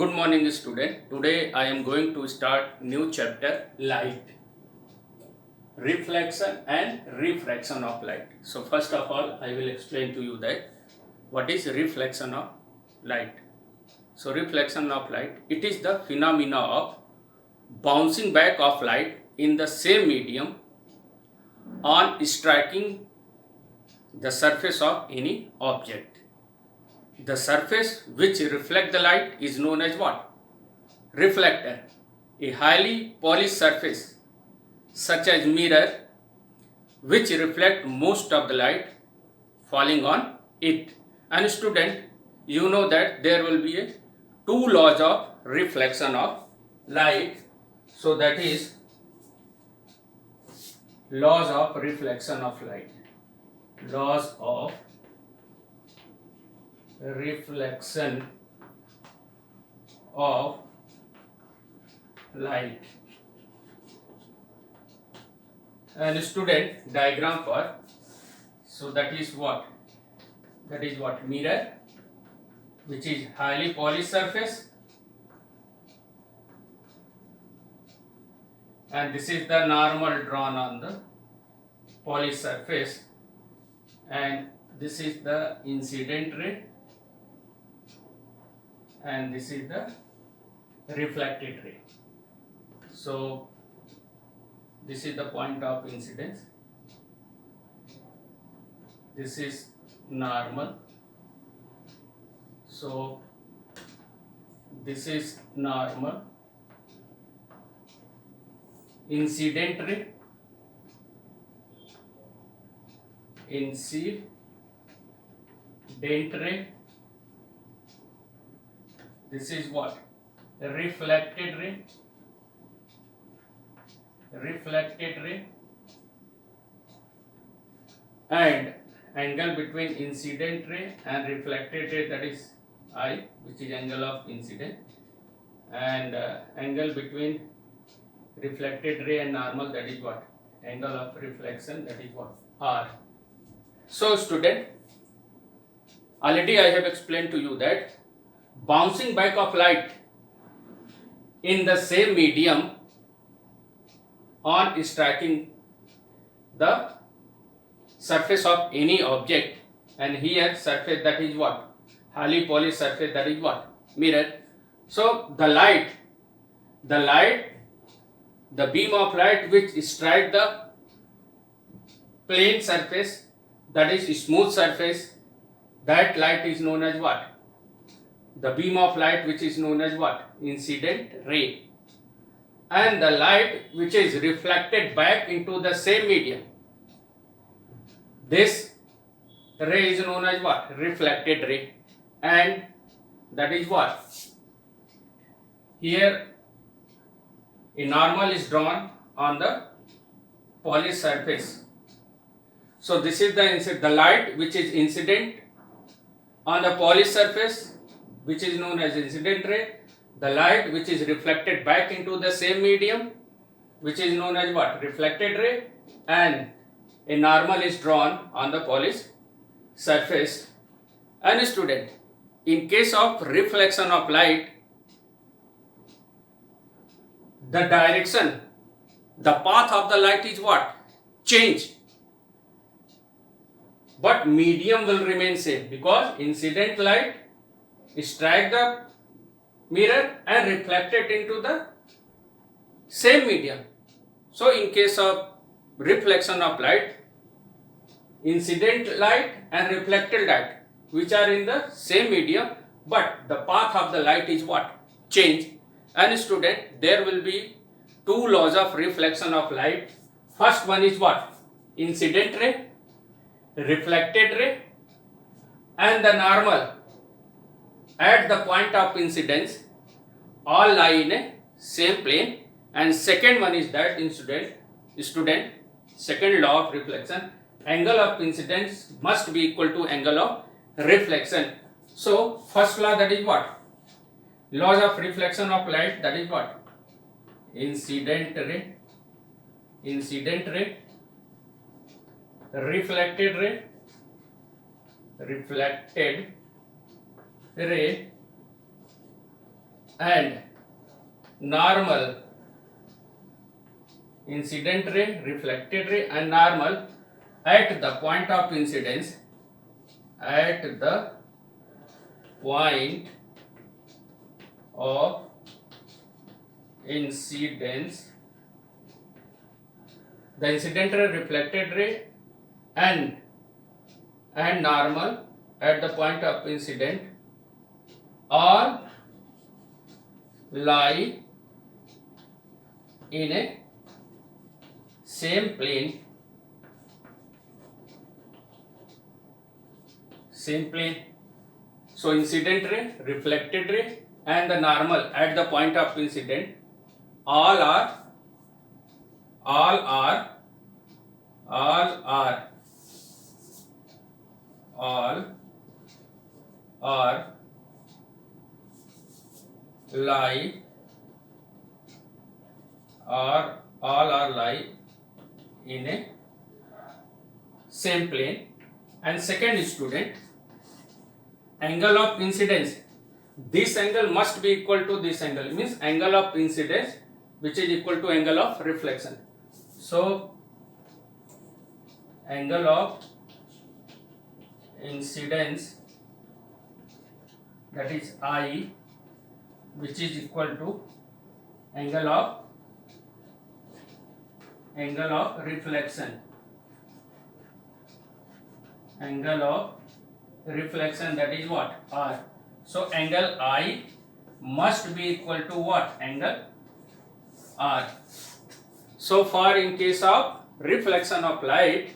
Good morning, student. Today I am going to start new chapter light, reflection and refraction of light. So first of all, I will explain to you that what is reflection of light. So reflection of light, it is the phenomena of bouncing back of light in the same medium on striking the surface of any object. The surface which reflect the light is known as what? Reflector. A highly polished surface such as mirror which reflect most of the light falling on it. And student, you know that there will be two laws of reflection of light. So that is laws of reflection of light. Laws of reflection of light. And student, diagram for, so that is what mirror, which is highly polished surface, and this is the normal drawn on the polished surface, and this is the incident ray, and this is the reflected ray. So this is the point of incidence, this is normal, so this is normal, incident ray, this is what? Reflected ray, and angle between incident ray and reflected ray, that is I, which is angle of incident, and angle between reflected ray and normal, that is what? Angle of reflection, that is what? R. So student, already I have explained to you that bouncing back of light in the same medium on striking the surface of any object, and here surface, that is what? Highly polished surface, that is what? Mirror. So the beam of light which strike the plane surface, that is smooth surface, that light is known as what? The beam of light which is known as what? Incident ray. And the light which is reflected back into the same medium, this ray is known as what? Reflected ray. And that is what? Here a normal is drawn on the polished surface. So this is the light which is incident on the polished surface, which is known as incident ray. The light which is reflected back into the same medium, which is known as what? Reflected ray. And a normal is drawn on the polished surface. And student, in case of reflection of light, the direction, the path of the light is what? Change. But medium will remain same, because incident light strike the mirror and reflected into the same medium. So in case of reflection of light, incident light and reflected light which are in the same medium, but the path of the light is what? Change. And student, there will be two laws of reflection of light. First one is what? Incident ray, reflected ray, and the normal at the point of incidence all lie in a same plane. And second one is that student, second law of reflection, angle of incidence must be equal to angle of reflection. So first law, that is what? Laws of reflection of light, that is what? Incident ray, reflected ray, and normal incident ray, reflected ray and normal at the point of incidence, at the point of incidence, the incident ray, reflected ray and normal at the point of incident all lie in a same plane, So incident ray, reflected ray and the normal at the point of incident all are lie in a same plane. And second student, angle of incidence, this angle must be equal to this angle, means angle of incidence which is equal to angle of reflection. So angle of incidence, that is I, which is equal to angle of reflection, that is what, R. So angle I must be equal to what, angle R. So for in case of reflection of light,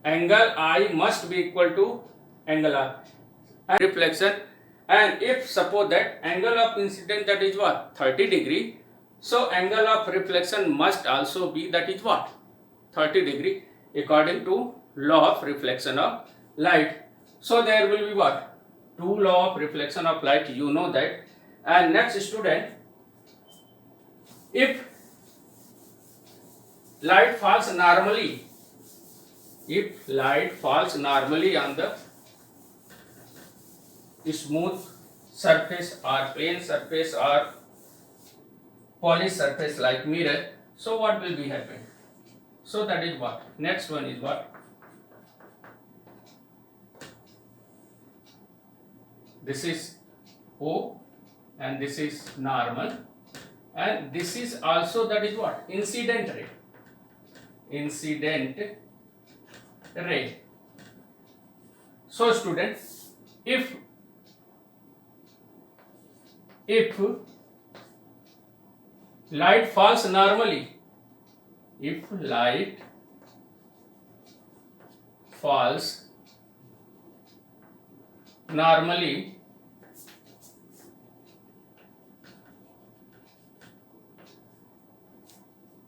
angle I must be equal to angle R. And reflection, and if suppose that angle of incidence, that is what, 30 degree, so angle of reflection must also be, that is what, 30 degree according to law of reflection of light. So there will be what, two law of reflection of light, you know that. And next student, if light falls normally, on the smooth surface or plane surface or polished surface like mirror, so what will be happen? So that is what, next one is what, this is O and this is normal, and this is also, that is what, incident ray. So student, if light falls normally,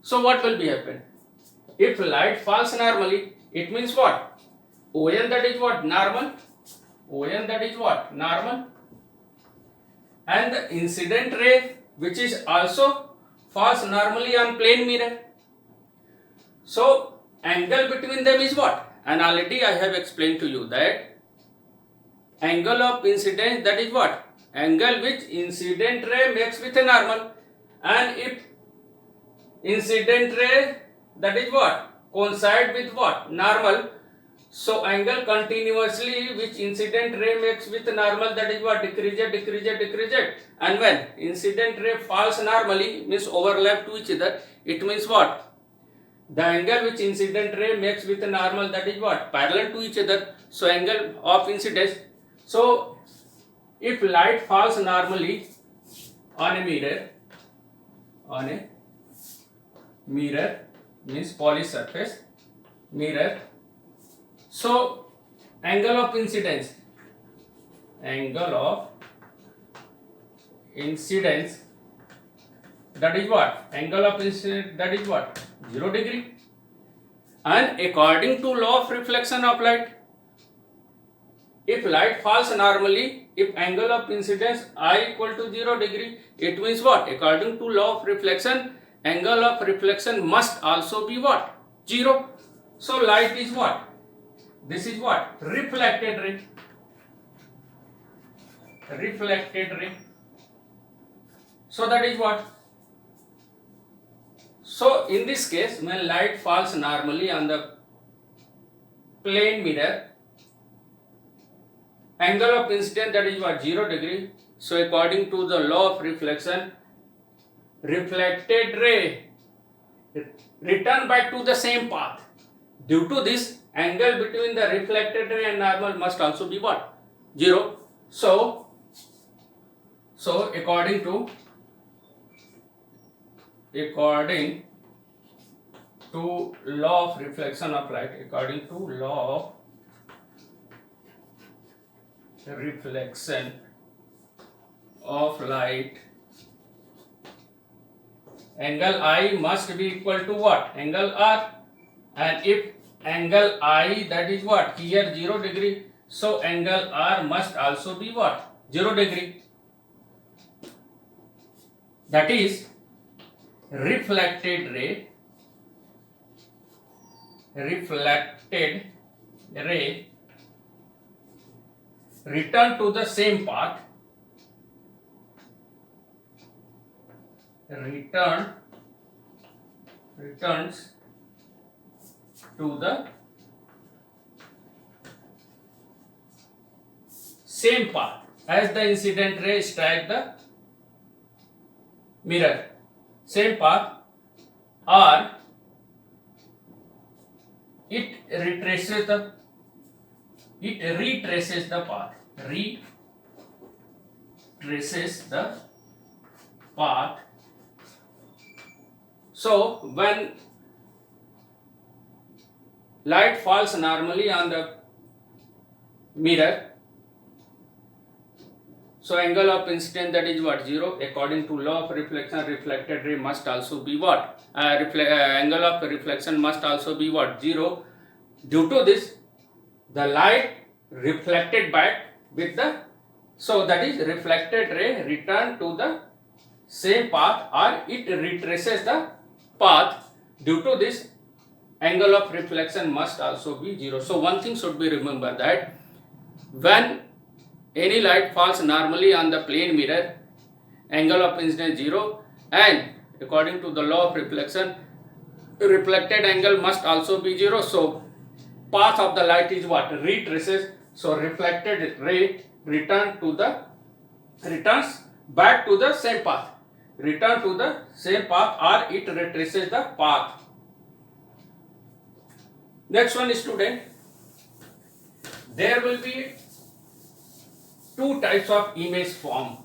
so what will be happen? If light falls normally, it means what? ON, that is what, normal. And the incident ray, which is also falls normally on plane mirror. So angle between them is what? And already I have explained to you that angle of incidence, that is what? Angle which incident ray makes with a normal. And if incident ray, that is what, coincide with what, normal, so angle continuously which incident ray makes with normal, that is what, decreases. And when incident ray falls normally, means overlap to each other, it means what, the angle which incident ray makes with normal, that is what, parallel to each other, so angle of incidence. So if light falls normally on a mirror, means polished surface mirror, so angle of incidence, that is what, angle of incidence, that is what, 0 degree. And according to law of reflection of light, if light falls normally, if angle of incidence I equal to 0 degree, it means what, according to law of reflection, angle of reflection must also be what, 0. So light is what, this is what, reflected ray. So that is what? So in this case, when light falls normally on the plane mirror, angle of incidence, that is what? 0 degree. So according to the law of reflection, reflected ray return back to the same path. Due to this, angle between the reflected ray and normal must also be what? 0. So according to law of reflection of light, according to law of reflection of light, angle I must be equal to what? Angle R. And if angle I, that is what? Here 0 degree. So angle R must also be what? 0 degree. That is, reflected ray return to the same path, returns to the same path as the incident ray strike the mirror, same path, or it retraces the path. So when light falls normally on the mirror, so angle of incidence, that is what? 0. According to law of reflection, reflected ray must also be what? Angle of reflection must also be what? 0. Due to this, the light reflected back with the, so that is reflected ray return to the same path, or it retraces the path. Due to this, angle of reflection must also be 0. So one thing should be remembered, that when any light falls normally on the plane mirror, angle of incidence 0, and according to the law of reflection, reflected angle must also be 0. So path of the light is what? Retraces. So reflected ray returns back to the same path. Return to the same path, or it retraces the path. Next one, student. There will be two types of image formed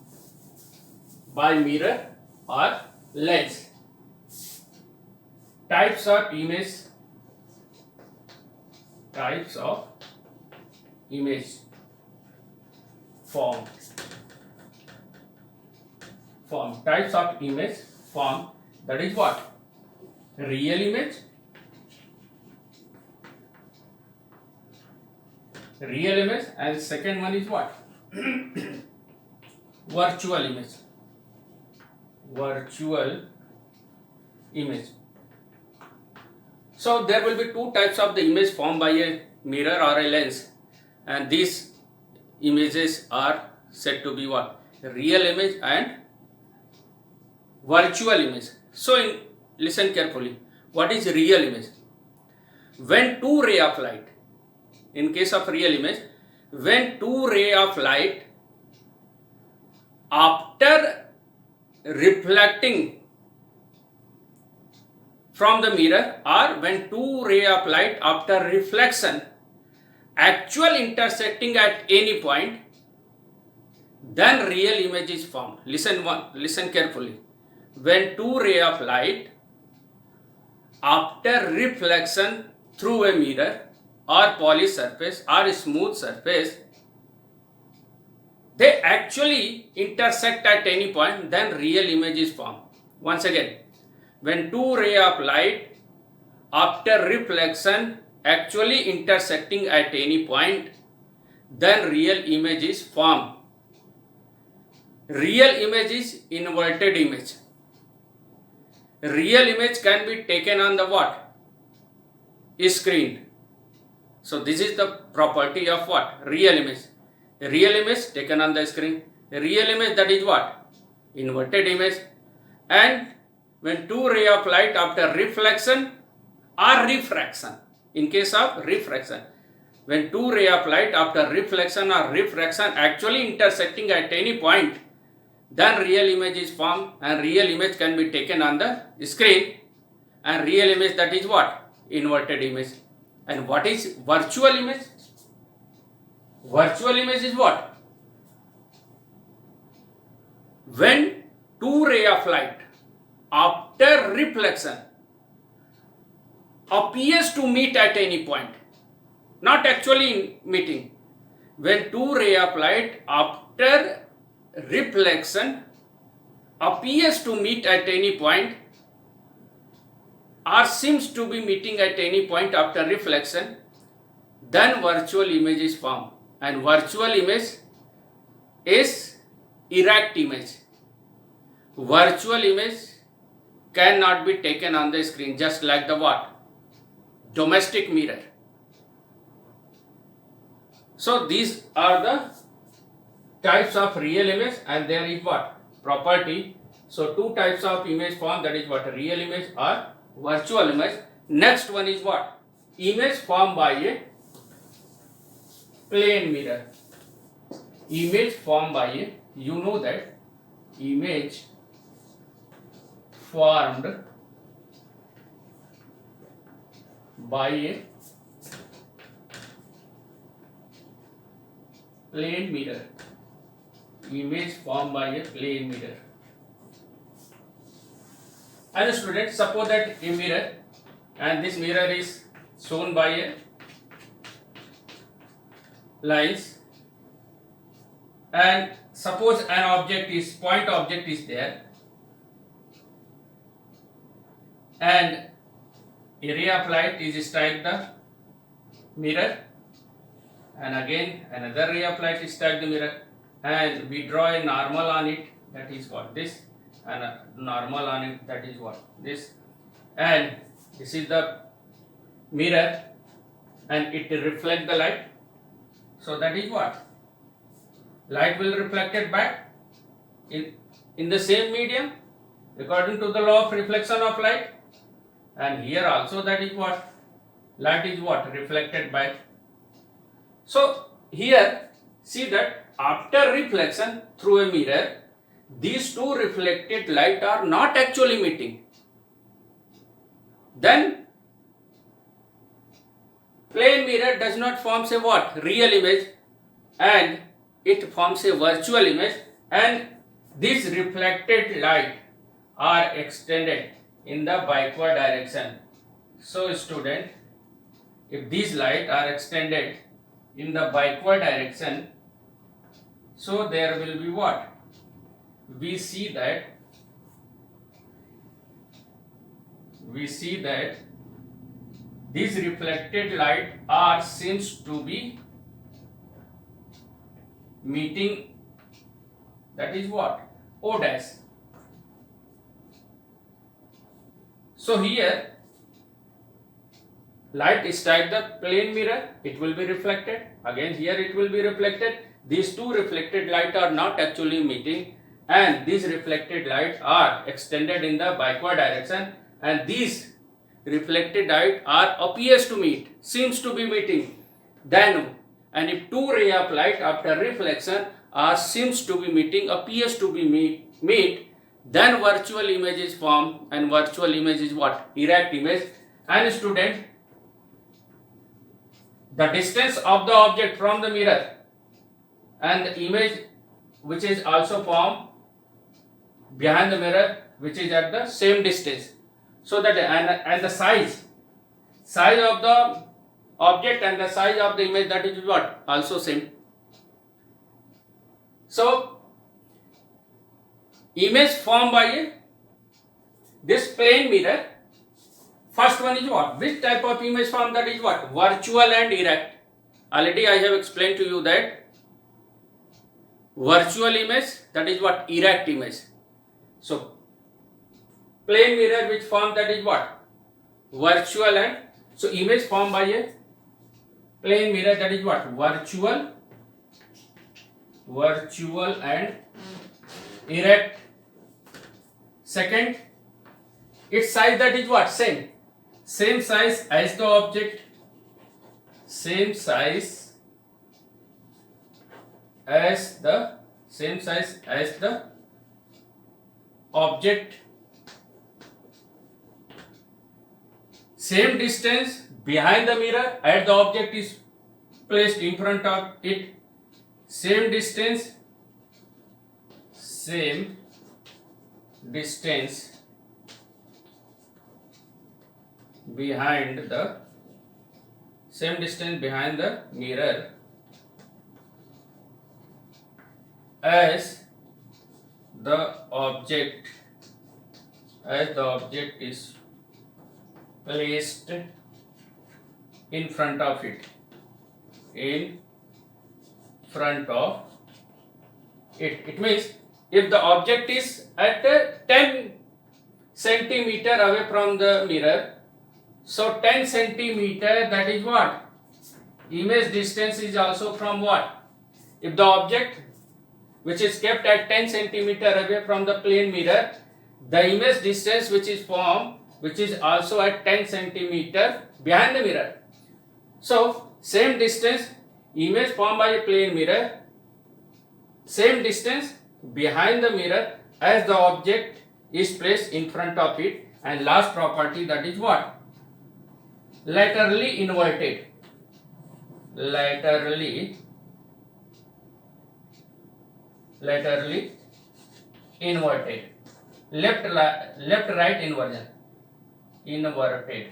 by mirror or lens. Types of image formed. Types of image formed, that is what? Real image, and second one is what? Virtual image. So there will be two types of the image formed by a mirror or a lens, and these images are said to be what? Real image and virtual image. So listen carefully. What is real image? When two rays of light, in case of real image, when two rays of light after reflecting from the mirror, or when two rays of light after reflection actual intersecting at any point, then real image is formed. Listen carefully. When two rays of light after reflection through a mirror or polished surface or smooth surface, they actually intersect at any point, then real image is formed. Once again, when two rays of light after reflection actually intersecting at any point, then real image is formed. Real image is inverted image. Real image can be taken on the what? Screen. So this is the property of what? Real image. Real image taken on the screen. Real image, that is what? inverted image. And when two ray of light after reflection or refraction, in case of refraction, when two ray of light after reflection or refraction actually intersecting at any point, then real image is formed, and real image can be taken on the screen. And real image, that is what? Inverted image. And what is virtual image? Virtual image is what? When two ray of light after reflection appears to meet at any point, not actually meeting. When two ray of light after reflection appears to meet at any point or seems to be meeting at any point after reflection, then virtual image is formed. And virtual image is erect image. Virtual image cannot be taken on the screen, just like the what? Domestic mirror. So these are the types of real image, and there is what? Property. So two types of image formed, that is what? Real image or virtual image. Next one is what? Image formed by a plane mirror. Image formed by a, you know that, image formed by a plane mirror. Image formed by a plane mirror. And student, suppose that a mirror, and this mirror is shown by a lines, and suppose an object is, point object is there, and a ray of light is strike the mirror, and again another ray of light is strike the mirror, and we draw a normal on it, that is what? This, and a normal on it, that is what? This, and this is the mirror, and it reflects the light. So that is what? Light will reflect it back in the same medium according to the law of reflection of light. And here also, that is what? Light is what? Reflected back. So here see that after reflection through a mirror, these two reflected light are not actually meeting. Then plane mirror does not form a what? Real image, and it forms a virtual image, and these reflected light are extended in the backward direction. So student, if these light are extended in the backward direction, so there will be what? We see that these reflected light are seems to be meeting, that is what? O dash. So here light strike the plane mirror, it will be reflected, again here it will be reflected. These two reflected light are not actually meeting, and these reflected light are extended in the backward direction, and these reflected light are appears to meet, seems to be meeting. Then, and if two ray of light after reflection are seems to be meeting, appears to be meet, then virtual image is formed, and virtual image is what? Erect image. And student, the distance of the object from the mirror and the image which is also formed behind the mirror, which is at the same distance. So that and the size of the object and the size of the image, that is what? Also same. So image formed by this plane mirror. First one is what? Which type of image formed? That is what? Virtual and erect. Already I have explained to you that virtual image, that is what? Erect image. So plane mirror which formed, that is what? Virtual. And so image formed by a plane mirror, that is what? Virtual and erect Second, its size, that is what? Same size as the object, same size as the object, same distance behind the mirror as the object is placed in front of it, same distance behind the mirror as the object is placed in front of it. It means if the object is at 10 centimeter away from the mirror, so 10 centimeter, that is what? Image distance is also from what? If the object which is kept at 10 centimeter away from the plane mirror, the image distance which is formed, which is also at 10 centimeter behind the mirror. So same distance, image formed by a plane mirror, same distance behind the mirror as the object is placed in front of it. And last property, that is what? Laterally inverted. Laterally inverted. Left right inversion. Inverted.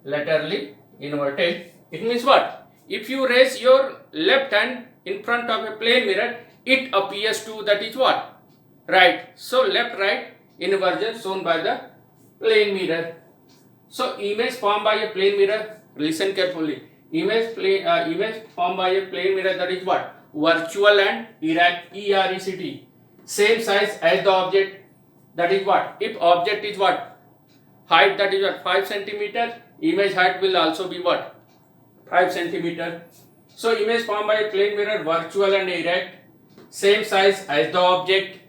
Laterally inverted. It means what? If you raise your left hand in front of a plane mirror, it appears to, that is what? Right. So left right inversion shown by the plane mirror. So image formed by a plane mirror, listen carefully. Image formed by a plane mirror, that is what? Virtual and erect, ERECT. Same size as the object, that is what? If object is what? Height, that is what? 5 centimeter. Image height will also be what? 5 centimeter. So image formed by a plane mirror, virtual and erect, same size as the object.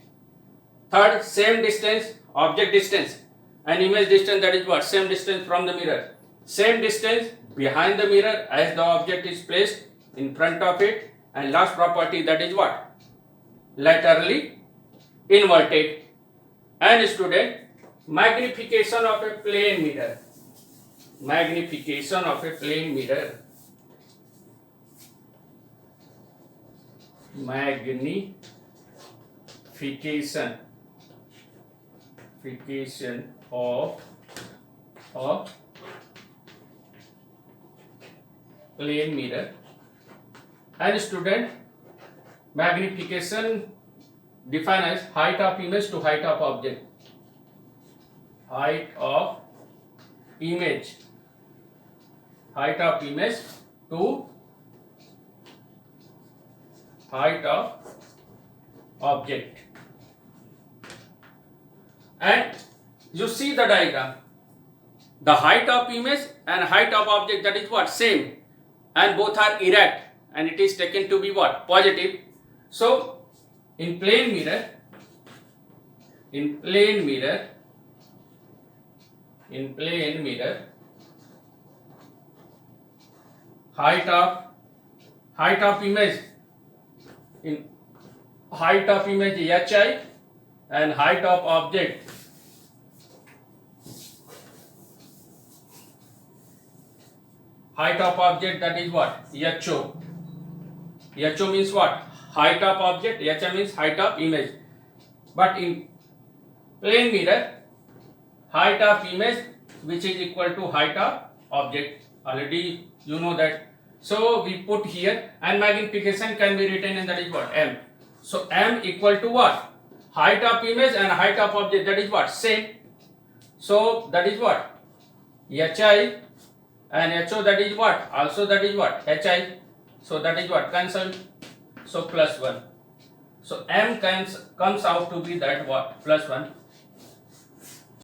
Third, same distance, object distance and image distance, that is what? Same distance from the mirror. Same distance behind the mirror as the object is placed in front of it. And last property, that is what? Laterally inverted. And student, magnification of a plane mirror. Magnification of a plane mirror. Magnification of a plane mirror. And student, magnification defined as height of image to height of object. Height of image to height of object. And you see the diagram. The height of image and height of object, that is what? Same. And both are erect. And it is taken to be what? Positive. So in plane mirror, height of image, in height of image HI and height of object that is what? HO. HO means what? Height of object. HI means height of image. But in plane mirror, height of image which is equal to height of object. Already you know that. So we put here, and magnification can be written in, that is what? M. So M equal to what? Height of image and height of object, that is what? Same. So that is what? HI and HO, that is what? Also that is what? HI. So that is what? Cancel. So plus 1. So M comes out to be that what? Plus 1.